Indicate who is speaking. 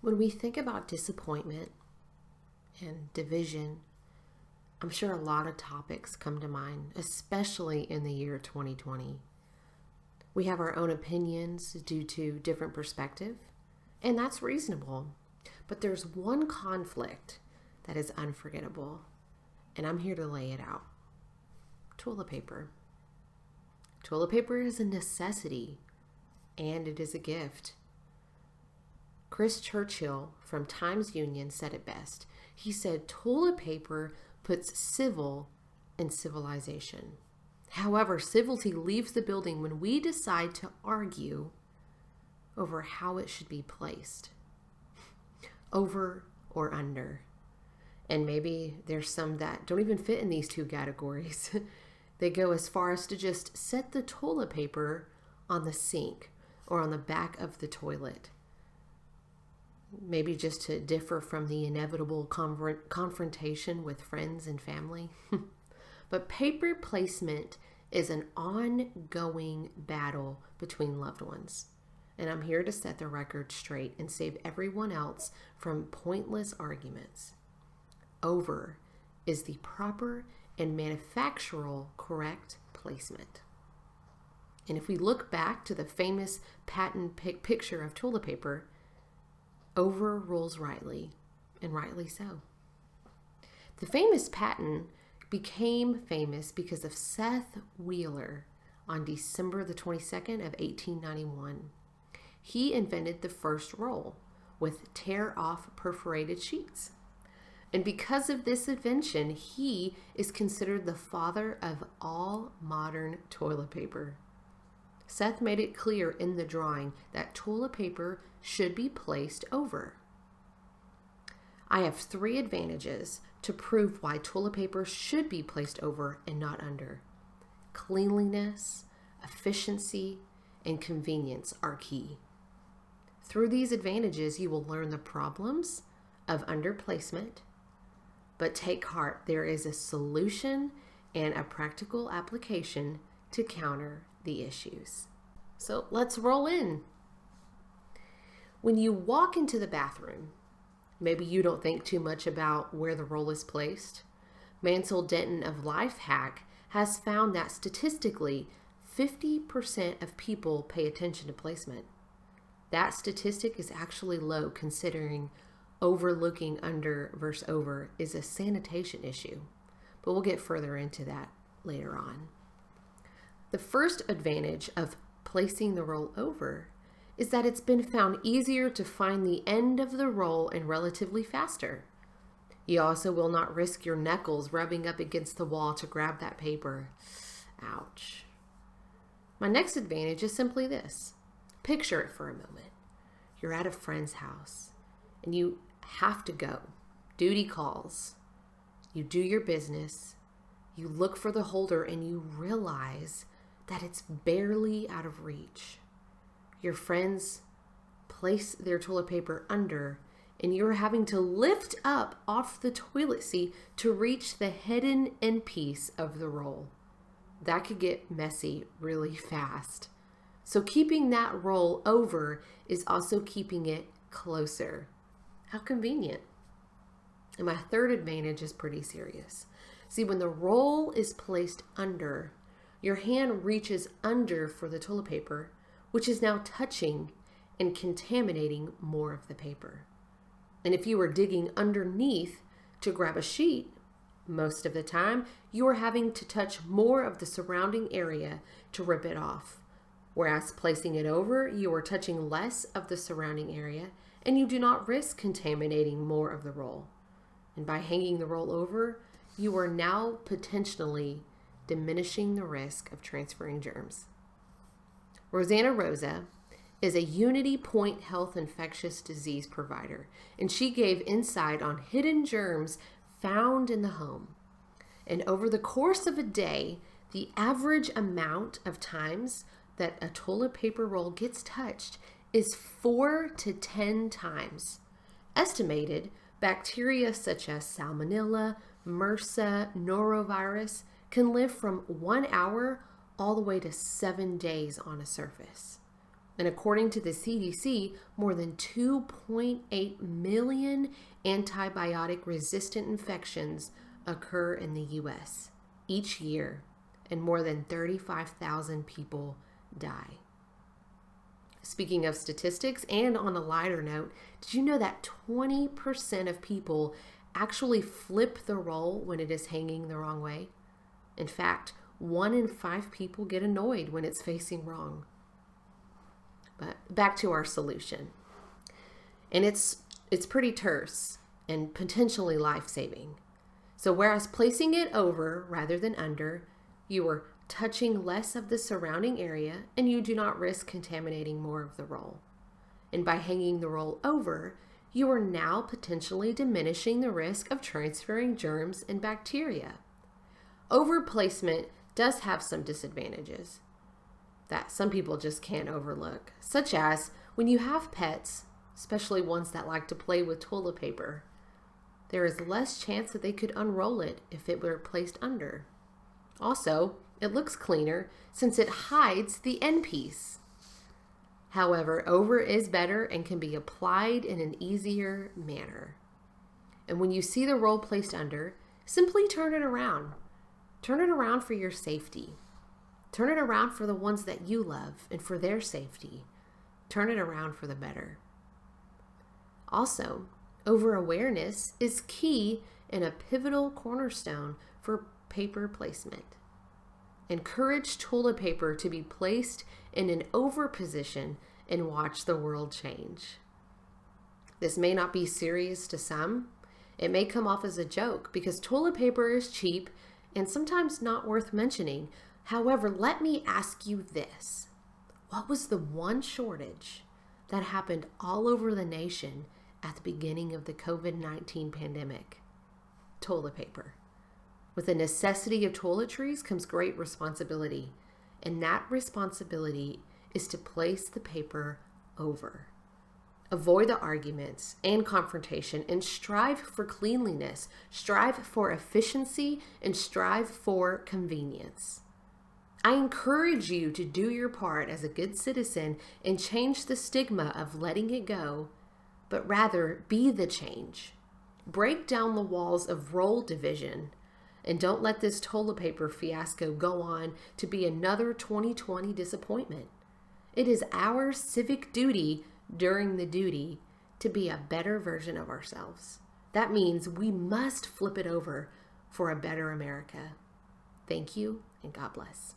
Speaker 1: When we think about disappointment and division, I'm sure a lot of topics come to mind, especially in the year 2020. We have our own opinions due to different perspective, and that's reasonable. But there's one conflict that is unforgettable, and I'm here to lay it out. Toilet paper. Toilet paper is a necessity, and it is a gift. Chris Churchill from Times Union said it best. He said, toilet paper puts civil in civilization. However, civility leaves the building when we decide to argue over how it should be placed, over or under. And maybe there's some that don't even fit in these two categories. They go as far as to just set the toilet paper on the sink or on the back of the toilet. Maybe just to differ from the inevitable confrontation with friends and family. But paper placement is an ongoing battle between loved ones. And I'm here to set the record straight and save everyone else from pointless arguments. Over is the proper and manufactural correct placement. And if we look back to the famous patent picture of toilet paper, over rules rightly, and rightly so. The famous patent became famous because of Seth Wheeler on December the 22nd of 1891. He invented the first roll with tear-off perforated sheets. And because of this invention, he is considered the father of all modern toilet paper. Seth made it clear in the drawing that toilet paper should be placed over. I have 3 advantages to prove why toilet paper should be placed over and not under. Cleanliness, efficiency, and convenience are key. Through these advantages, you will learn the problems of underplacement, but take heart, there is a solution and a practical application to counter the issues. So let's roll in. When you walk into the bathroom, maybe you don't think too much about where the roll is placed. Mansell Denton of Lifehack has found that statistically, 50% of people pay attention to placement. That statistic is actually low considering overlooking under versus over is a sanitation issue, but we'll get further into that later on. The first advantage of placing the roll over is that it's been found easier to find the end of the roll and relatively faster. You also will not risk your knuckles rubbing up against the wall to grab that paper. Ouch. My next advantage is simply this. Picture it for a moment. You're at a friend's house and you have to go. Duty calls. You do your business. You look for the holder and you realize that it's barely out of reach. Your friends place their toilet paper under and you're having to lift up off the toilet seat to reach the hidden end piece of the roll. That could get messy really fast. So keeping that roll over is also keeping it closer. How convenient. And my third advantage is pretty serious. See, when the roll is placed under, your hand reaches under for the toilet paper, which is now touching and contaminating more of the paper. And if you were digging underneath to grab a sheet, most of the time, you are having to touch more of the surrounding area to rip it off. Whereas placing it over, you are touching less of the surrounding area and you do not risk contaminating more of the roll. And by hanging the roll over, you are now potentially diminishing the risk of transferring germs. Rosanna Rosa is a Unity Point Health infectious disease provider, and she gave insight on hidden germs found in the home. And over the course of a day, the average amount of times that a toilet paper roll gets touched is 4 to 10 times. Estimated, bacteria such as Salmonella, MRSA, norovirus can live from 1 hour all the way to 7 days on a surface. And according to the CDC, more than 2.8 million antibiotic resistant infections occur in the US each year, and more than 35,000 people die. Speaking of statistics, and on a lighter note, did you know that 20% of people actually flip the roll when it is hanging the wrong way? In fact, 1 in 5 people get annoyed when it's facing wrong. But back to our solution. And it's pretty terse and potentially life-saving. So whereas placing it over rather than under, you are touching less of the surrounding area and you do not risk contaminating more of the roll. And by hanging the roll over, you are now potentially diminishing the risk of transferring germs and bacteria. Over placement does have some disadvantages that some people just can't overlook, such as when you have pets, especially ones that like to play with toilet paper, there is less chance that they could unroll it if it were placed under. Also, it looks cleaner since it hides the end piece. However, over is better and can be applied in an easier manner. And when you see the roll placed under, simply turn it around. Turn it around for your safety. Turn it around for the ones that you love and for their safety. Turn it around for the better. Also, over-awareness is key and a pivotal cornerstone for paper placement. Encourage toilet paper to be placed in an over position and watch the world change. This may not be serious to some. It may come off as a joke because toilet paper is cheap and sometimes not worth mentioning. However, let me ask you this. What was the one shortage that happened all over the nation at the beginning of the COVID-19 pandemic? Toilet paper. With the necessity of toiletries comes great responsibility, and that responsibility is to place the paper over. Avoid the arguments and confrontation and strive for cleanliness, strive for efficiency, and strive for convenience. I encourage you to do your part as a good citizen and change the stigma of letting it go, but rather be the change. Break down the walls of role division, and don't let this toilet paper fiasco go on to be another 2020 disappointment. It is our civic duty during the duty to be a better version of ourselves. That means we must flip it over for a better America. Thank you, and God bless.